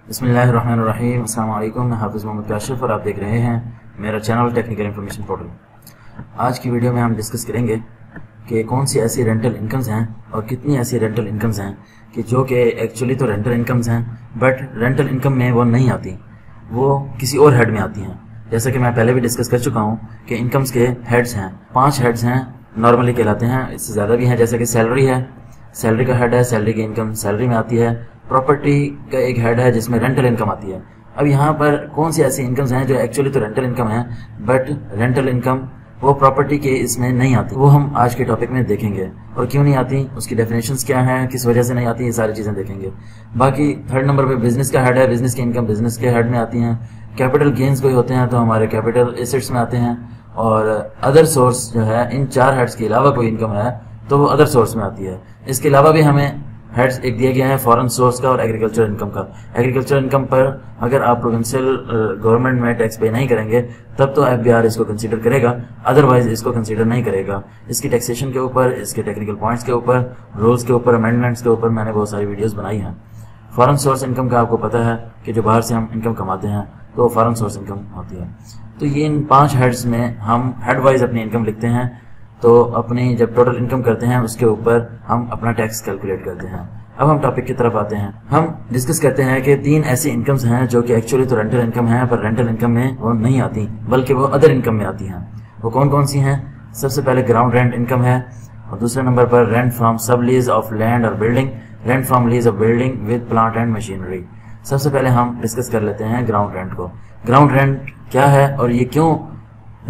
بسم اللہ الرحمن الرحیم۔ السلام علیکم، میں حافظ محمد کاشف اور آپ دیکھ رہے ہیں میرا چینل ٹیکنیکل انفارمیشن پورٹل۔ آج کی ویڈیو میں ہم ڈسکس کریں گے کہ کون سی ایسی رینٹل انکمز ہیں اور کتنی ایسی رینٹل انکمز ہیں کہ جو کہ ایکچولی تو رینٹل انکمز ہیں بٹ رینٹل انکم میں وہ نہیں آتی، وہ کسی اور ہیڈ میں آتی ہیں۔ جیسا کہ میں پہلے بھی ڈسکس کر چکا ہوں کہ انکمز کے ہیڈز ہیں، 5 ہیڈز ہیں، نارملی کہلاتے ہیں، اس سے زیادہ بھی ہیں، جیسے کہ سیلری ہے، سیلری کا ہیڈ ہے، سیلری کی انکم سیلری میں آتی ہے۔ پراپرٹی کا ایک ہیڈ ہے جس میں رینٹل انکم آتی ہے۔ اب یہاں پر کون سی ایسی انکمز ہیں جو ایکچولی تو رینٹل انکم ہیں بٹ رینٹل انکم وہ پراپرٹی کے اس میں نہیں آتی، وہ ہم آج کے ٹاپک میں دیکھیں گے، اور کیوں نہیں آتی، اس کی ڈیفینیشنز کیا ہیں، کس وجہ سے نہیں آتی، یہ ساری چیزیں دیکھیں گے۔ باقی 3rd نمبر پہ بزنس کا ہیڈ ہے، بزنس کی انکم بزنس کے ہیڈ میں آتی ہیں۔ کیپٹل گینز کوئی ہوتے ہیں تو ہمارے کیپٹل ایسٹس میں آتے ہیں، اور ادر سورس جو ہے ان 4 ہیڈز کے علاوہ کوئی انکم ہے تو وہ ادر سورس میں آتی ہے۔ اس کے علاوہ بھی ہمیں ہیڈز ایک دیا گیا ہے فارن سورس کا اور ایگریکلچر انکم کا۔ ایگریکلچر انکم پر اگر آپ پروونشل گورنمنٹ میں ٹیکس پے نہیں کریں گے تب تو FBR اس کو کنسیڈر کرے گا، ادروائز اس کو کنسیڈر نہیں کرے گا۔ اس کی ٹیکسیشن کے اوپر، اس کے ٹیکنیکل پوائنٹس کے اوپر، رولز کے اوپر، امینڈمنٹس کے اوپر میں نے بہت ساری ویڈیوز بنائی ہیں۔ فارن سورس انکم کا آپ کو پتہ ہے کہ جو باہر سے ہم انکم کماتے ہیں تو فارن سورس انکم ہوتی ہے۔ تو یہ ان 5 ہیڈز میں ہم ہیڈ وائز اپنی انکم لکھتے ہیں، تو اپنی جب ٹوٹل انکم کرتے ہیں اس کے اوپر ہم اپنا ٹیکس کیلکولیٹ کرتے ہیں۔ اب ہم ٹاپک کی طرف آتے ہیں۔ ہم ڈسکس کرتے ہیں کہ 3 ایسی انکمز ہیں جو کہ ایکچولی تو رینٹل انکم ہیں پر رینٹل انکم میں وہ نہیں آتی بلکہ وہ ادر انکم میں آتی ہیں۔ وہ کون کون سی ہیں؟ سب سے پہلے گراؤنڈ رینٹ انکم ہے، اور دوسرے نمبر پر rent from sub lease of land اور building, rent from lease of building with plant and machinery. سب سے پہلے ہم ڈسکس کر لیتے ہیں گراؤنڈ رینٹ کو۔ گراؤنڈ رینٹ کیا ہے اور یہ کیوں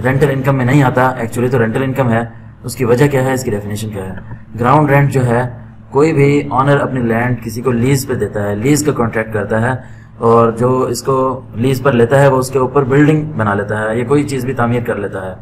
رینٹل انکم میں نہیں آتا، ایکچولی تو رینٹل انکم ہے، اس کی وجہ کیا ہے، اس کی ڈیفینیشن کیا ہے۔ گراؤنڈ رینٹ جو ہے، کوئی بھی آنر اپنی لینڈ کسی کو لیز پہ دیتا ہے، لیز کا کانٹریکٹ کرتا ہے، اور جو اس کو لیز پر لیتا ہے وہ اس کے اوپر بلڈنگ بنا لیتا ہے یا کوئی چیز بھی تعمیر کر لیتا ہے۔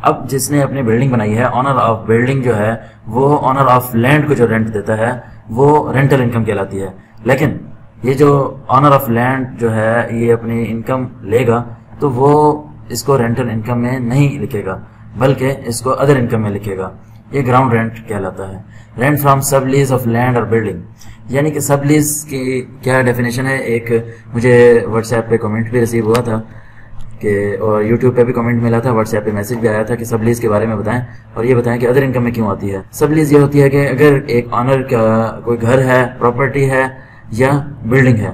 اب جس نے اپنی بلڈنگ بنائی ہے، آنر آف بلڈنگ جو ہے وہ آنر آف لینڈ کو جو رینٹ دیتا ہے وہ رینٹل انکم کہلاتی ہے۔ لیکن یہ جو آنر آف لینڈ جو ہے یہ اپنی انکم لے گا تو وہ اس کو رینٹل انکم میں نہیں لکھے گا بلکہ اس کو ادر انکم میں لکھے گا۔ یہ گراؤنڈ رینٹ کہلاتا ہے۔ Rent from sub lease of land اور بلڈنگ، یعنی کہ سب لیز کی کیا ڈیفینیشن ہے۔ ایک مجھے واٹس ایپ پہ کمنٹ بھی ریسیو ہوا تھا کہ، اور یوٹیوب پہ بھی کمنٹ ملا تھا، واٹس ایپ پہ میسج بھی آیا تھا کہ سب لیز کے بارے میں بتائیں اور یہ بتائیں کہ ادر انکم میں کیوں آتی ہے۔ سب لیز یہ ہوتی ہے کہ اگر ایک آنر کا کوئی گھر ہے، پراپرٹی ہے یا بلڈنگ ہے،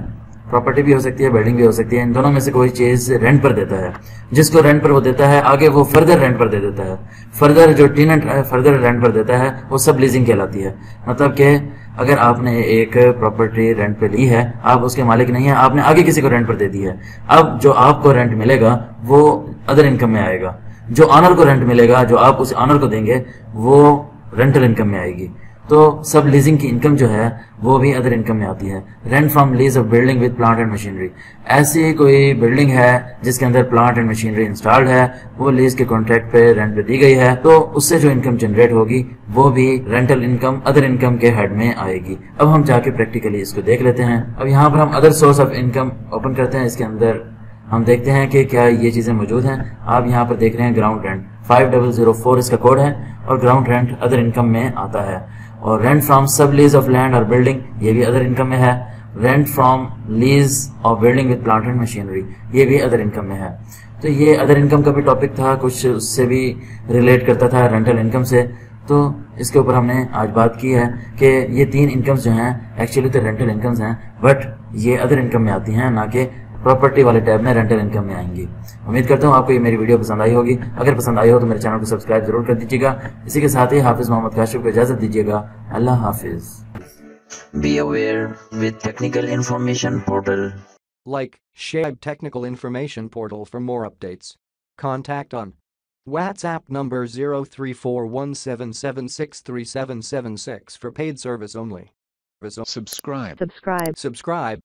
پراپرٹی بھی ہو سکتی ہے، بلڈنگ بھی ہو سکتی ہے، ان دونوں میں سے کوئی چیز رینٹ پر دیتا ہے، جس کو رینٹ پر وہ دیتا ہے آگے وہ فردر رینٹ پر دے دیتا ہے، فردر جو ٹیننٹ فردر رینٹ پر دیتا ہے وہ سب لیزنگ کہلاتی ہے۔ مطلب کہ اگر آپ نے ایک پراپرٹی رینٹ پہ لی ہے، آپ اس کے مالک نہیں ہیں، آپ نے آگے کسی کو رینٹ پر دے دی ہے، اب جو آپ کو رینٹ ملے گا وہ ادر انکم میں آئے گا، جو آنر کو رینٹ ملے گا، جو آپ اس آنر کو دیں گے وہ رینٹل انکم میں آئے گی۔ تو سب لیزنگ کی انکم جو ہے وہ بھی ادر انکم میں آتی ہے۔ Rent from lease of building with plant and machinery, ایسی کوئی بلڈنگ ہے جس کے اندر پلانٹ اینڈ مشینری انسٹالڈ ہے، وہ لیز کے کانٹریکٹ پہ رینٹ پہ دی گئی ہے، تو اس سے جو انکم جنریٹ ہوگی وہ بھی رینٹل انکم ادر انکم کے ہیڈ میں آئے گی۔ اب ہم جا کے پریکٹیکلی اس کو دیکھ لیتے ہیں۔ اب یہاں پر ہم other source of income open کرتے ہیں، اس کے اندر ہم دیکھتے ہیں کہ کیا یہ چیزیں موجود ہیں۔ آپ یہاں پر دیکھ رہے ہیں گراؤنڈ رینٹ 5004 اس کا کوڈ ہے، اور گراؤنڈ رینٹ ادر انکم میں آتا ہے۔ اور rent from sub lease of land اور بلڈنگ یہ بھی ادر انکم میں ہے۔ Rent from lease of building with plant and machinery یہ بھی ادر انکم میں ہے۔ تو یہ ادر انکم کا بھی ٹاپک تھا، کچھ اس سے بھی ریلیٹ کرتا تھا رینٹل انکم سے، تو اس کے اوپر ہم نے آج بات کی ہے کہ یہ 3 انکمز جو ہیں ایکچولی تو رینٹل انکمز ہیں بٹ یہ ادر انکم میں آتی ہیں، نہ کہ پراپرٹی والے ٹیب میں رینٹل انکم میں آئیں گی۔ امید کرتا ہوں آپ کو یہ میری ویڈیو پسند آئی ہوگی، اگر پسند آئی ہو تو میرے چینل کو سبسکرائب ضرور کر دیجیے گا۔ اسی کے ساتھ ہی حافظ محمد کاشف کو اجازت دیجیے گا۔ اللہ حافظ۔ Be aware with Technical Information Portal. Like, share Technical Information Portal for more updates. Contact on WhatsApp number 034177637776 for paid service only. Subscribe. Subscribe.